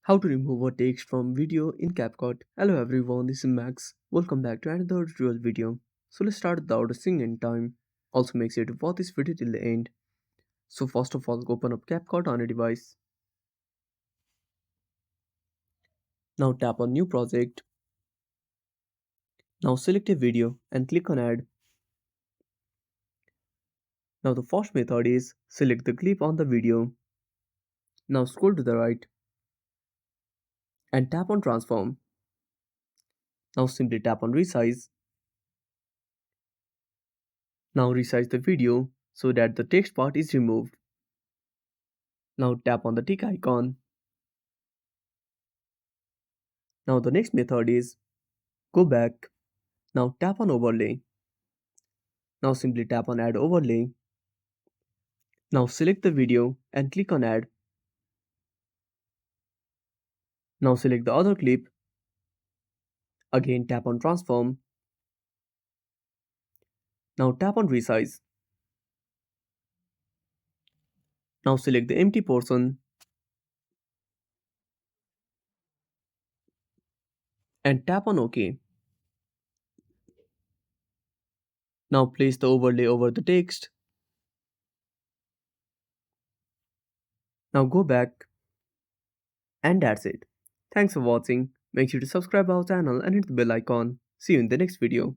How to remove a text from video in CapCut. Hello everyone, this is Max. Welcome back to another tutorial video. So let's start without wasting any time. Also make sure to watch this video till the end. So first of all, open up CapCut on a device. Now tap on new project. Now select a video and click on add. Now the first method is select the clip on the video. Now scroll to the right and tap on transform. Now simply tap on resize. Now resize the video so that the text part is removed. Now tap on the tick icon. Now the next method is go back. Now tap on overlay. Now simply tap on add overlay. Now select the video and click on add. Now select the other clip. Again tap on transform. Now tap on resize. Now select the empty portion and tap on OK. Now place the overlay over the text. Now go back and that's it. Thanks for watching. Make sure to subscribe our channel and hit the bell icon. See you in the next video.